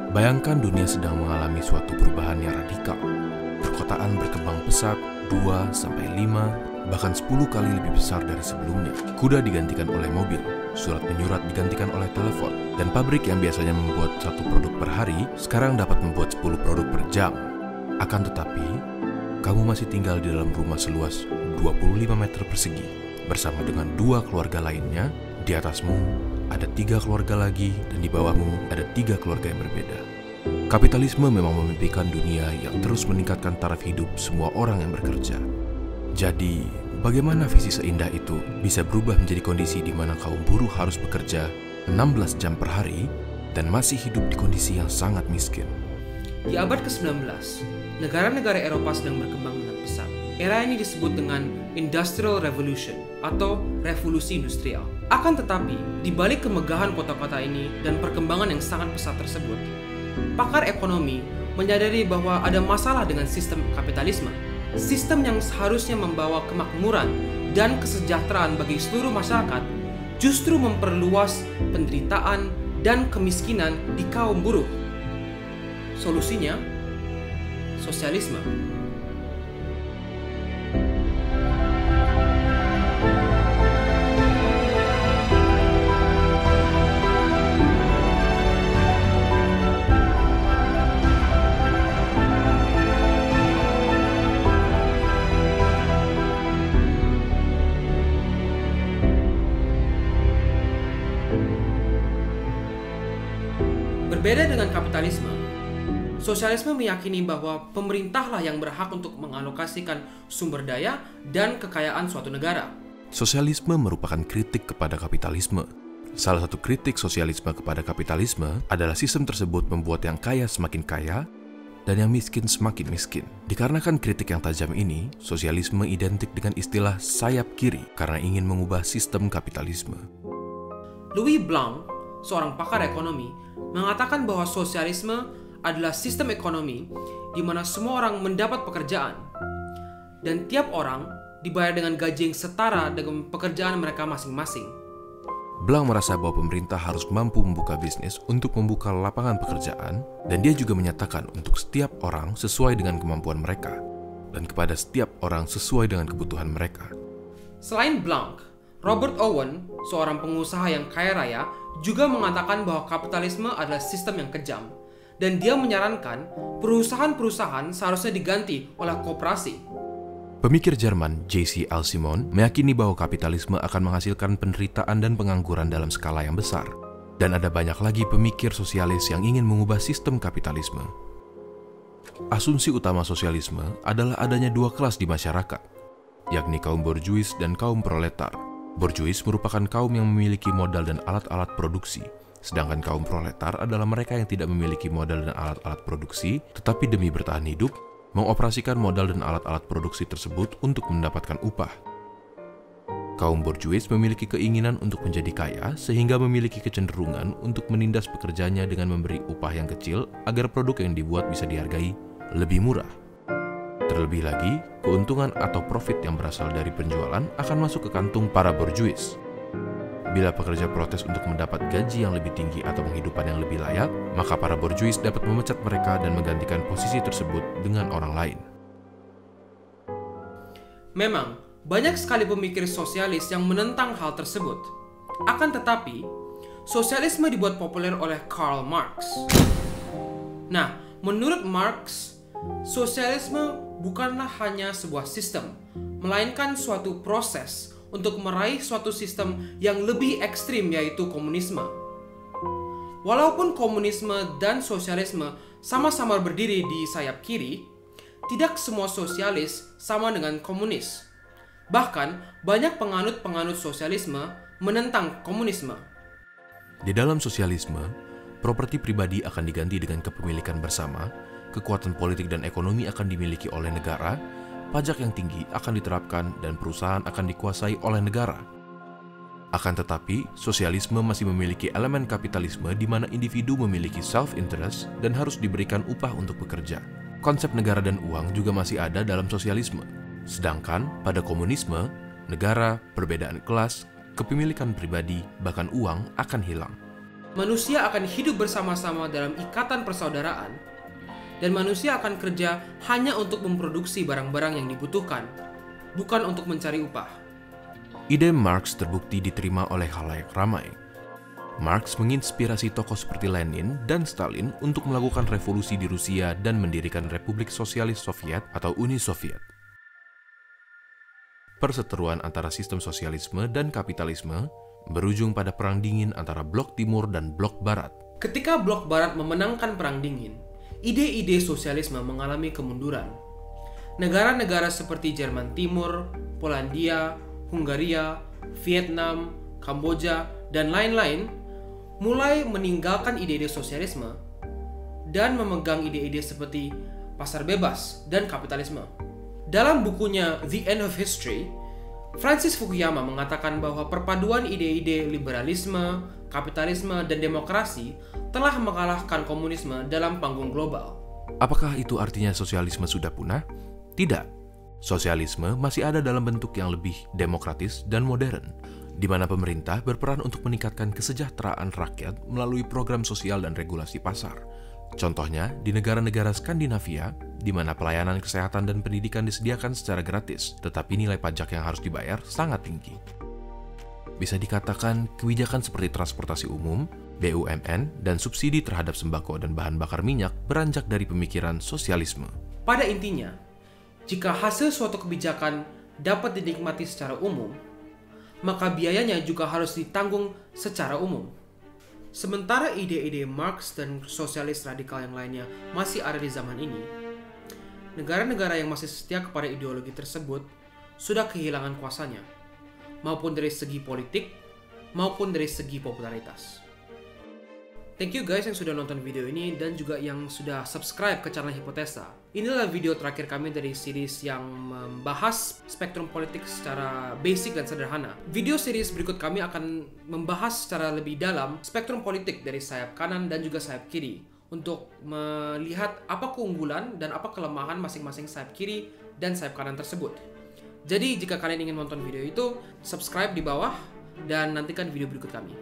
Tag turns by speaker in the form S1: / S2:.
S1: Bayangkan dunia sedang mengalami suatu perubahan yang radikal. Perkotaan berkembang pesat 2-5, bahkan 10 kali lebih besar dari sebelumnya. Kuda digantikan oleh mobil, surat menyurat digantikan oleh telepon, dan pabrik yang biasanya membuat satu produk per hari, sekarang dapat membuat 10 produk per jam. Akan tetapi, kamu masih tinggal di dalam rumah seluas 25 meter persegi, bersama dengan 2 keluarga lainnya. Di atasmu ada 3 keluarga lagi, dan di bawahmu ada 3 keluarga yang berbeda. Kapitalisme memang memimpikan dunia yang terus meningkatkan taraf hidup semua orang yang bekerja. Jadi, bagaimana visi seindah itu bisa berubah menjadi kondisi di mana kaum buruh harus bekerja 16 jam per hari dan masih hidup di kondisi yang sangat miskin?
S2: Di abad ke-19, negara-negara Eropa sedang berkembang dengan pesat. Era ini disebut dengan Industrial Revolution atau Revolusi Industrial. Akan tetapi, di balik kemegahan kota-kota ini dan perkembangan yang sangat pesat tersebut, pakar ekonomi menyadari bahwa ada masalah dengan sistem kapitalisme. Sistem yang seharusnya membawa kemakmuran dan kesejahteraan bagi seluruh masyarakat justru memperluas penderitaan dan kemiskinan di kaum buruh. Solusinya, sosialisme. Berbeda dengan kapitalisme, sosialisme meyakini bahwa pemerintahlah yang berhak untuk mengalokasikan sumber daya dan kekayaan suatu negara.
S1: Sosialisme merupakan kritik kepada kapitalisme. Salah satu kritik sosialisme kepada kapitalisme adalah sistem tersebut membuat yang kaya semakin kaya dan yang miskin semakin miskin. Dikarenakan kritik yang tajam ini, sosialisme identik dengan istilah sayap kiri karena ingin mengubah sistem kapitalisme.
S2: Louis Blanc, seorang pakar ekonomi, mengatakan bahwa sosialisme adalah sistem ekonomi di mana semua orang mendapat pekerjaan dan tiap orang dibayar dengan gaji yang setara dengan pekerjaan mereka masing-masing.
S1: Blanc merasa bahwa pemerintah harus mampu membuka bisnis untuk membuka lapangan pekerjaan, dan dia juga menyatakan untuk setiap orang sesuai dengan kemampuan mereka dan kepada setiap orang sesuai dengan kebutuhan mereka.
S2: Selain Blanc, Robert Owen, seorang pengusaha yang kaya raya, juga mengatakan bahwa kapitalisme adalah sistem yang kejam, dan dia menyarankan perusahaan-perusahaan seharusnya diganti oleh koperasi.
S1: Pemikir Jerman J.C. Alcimon meyakini bahwa kapitalisme akan menghasilkan penderitaan dan pengangguran dalam skala yang besar, dan ada banyak lagi pemikir sosialis yang ingin mengubah sistem kapitalisme. Asumsi utama sosialisme adalah adanya 2 kelas di masyarakat, yakni kaum borjuis dan kaum proletar. Borjuis merupakan kaum yang memiliki modal dan alat-alat produksi, sedangkan kaum proletar adalah mereka yang tidak memiliki modal dan alat-alat produksi, tetapi demi bertahan hidup, mengoperasikan modal dan alat-alat produksi tersebut untuk mendapatkan upah. Kaum borjuis memiliki keinginan untuk menjadi kaya, sehingga memiliki kecenderungan untuk menindas pekerjanya dengan memberi upah yang kecil agar produk yang dibuat bisa dihargai lebih murah. Terlebih lagi, keuntungan atau profit yang berasal dari penjualan akan masuk ke kantung para borjuis. Bila pekerja protes untuk mendapat gaji yang lebih tinggi atau penghidupan yang lebih layak, maka para borjuis dapat memecat mereka dan menggantikan posisi tersebut dengan orang lain.
S2: Memang, banyak sekali pemikir sosialis yang menentang hal tersebut. Akan tetapi, sosialisme dibuat populer oleh Karl Marx. Nah, menurut Marx, sosialisme bukanlah hanya sebuah sistem, melainkan suatu proses untuk meraih suatu sistem yang lebih ekstrim, yaitu komunisme. Walaupun komunisme dan sosialisme sama-sama berdiri di sayap kiri, tidak semua sosialis sama dengan komunis. Bahkan, banyak penganut-penganut sosialisme menentang komunisme.
S1: Di dalam sosialisme, properti pribadi akan diganti dengan kepemilikan bersama, kekuatan politik dan ekonomi akan dimiliki oleh negara, pajak yang tinggi akan diterapkan, dan perusahaan akan dikuasai oleh negara. Akan tetapi, sosialisme masih memiliki elemen kapitalisme di mana individu memiliki self-interest dan harus diberikan upah untuk bekerja. Konsep negara dan uang juga masih ada dalam sosialisme. Sedangkan pada komunisme, negara, perbedaan kelas, kepemilikan pribadi, bahkan uang akan hilang.
S2: Manusia akan hidup bersama-sama dalam ikatan persaudaraan, dan manusia akan kerja hanya untuk memproduksi barang-barang yang dibutuhkan, bukan untuk mencari upah.
S1: Ide Marx terbukti diterima oleh khalayak ramai. Marx menginspirasi tokoh seperti Lenin dan Stalin untuk melakukan revolusi di Rusia dan mendirikan Republik Sosialis Soviet atau Uni Soviet. Perseteruan antara sistem sosialisme dan kapitalisme berujung pada Perang Dingin antara Blok Timur dan Blok Barat.
S2: Ketika Blok Barat memenangkan Perang Dingin, ide-ide sosialisme mengalami kemunduran. Negara-negara seperti Jerman Timur, Polandia, Hungaria, Vietnam, Kamboja, dan lain-lain mulai meninggalkan ide-ide sosialisme dan memegang ide-ide seperti pasar bebas dan kapitalisme. Dalam bukunya The End of History, Francis Fukuyama mengatakan bahwa perpaduan ide-ide liberalisme, kapitalisme, dan demokrasi telah mengalahkan komunisme dalam panggung global.
S1: Apakah itu artinya sosialisme sudah punah? Tidak. Sosialisme masih ada dalam bentuk yang lebih demokratis dan modern, di mana pemerintah berperan untuk meningkatkan kesejahteraan rakyat melalui program sosial dan regulasi pasar. Contohnya, di negara-negara Skandinavia, di mana pelayanan kesehatan dan pendidikan disediakan secara gratis, tetapi nilai pajak yang harus dibayar sangat tinggi. Bisa dikatakan, kebijakan seperti transportasi umum, BUMN, dan subsidi terhadap sembako dan bahan bakar minyak beranjak dari pemikiran sosialisme.
S2: Pada intinya, jika hasil suatu kebijakan dapat dinikmati secara umum, maka biayanya juga harus ditanggung secara umum. Sementara ide-ide Marx dan sosialis radikal yang lainnya masih ada di zaman ini, negara-negara yang masih setia kepada ideologi tersebut sudah kehilangan kuasanya, maupun dari segi politik, maupun dari segi popularitas. Thank you guys yang sudah nonton video ini dan juga yang sudah subscribe ke channel Hipotesa. Inilah video terakhir kami dari series yang membahas spektrum politik secara basic dan sederhana. Video series berikut kami akan membahas secara lebih dalam spektrum politik dari sayap kanan dan juga sayap kiri untuk melihat apa keunggulan dan apa kelemahan masing-masing sayap kiri dan sayap kanan tersebut. Jadi jika kalian ingin nonton video itu, subscribe di bawah dan nantikan video berikut kami.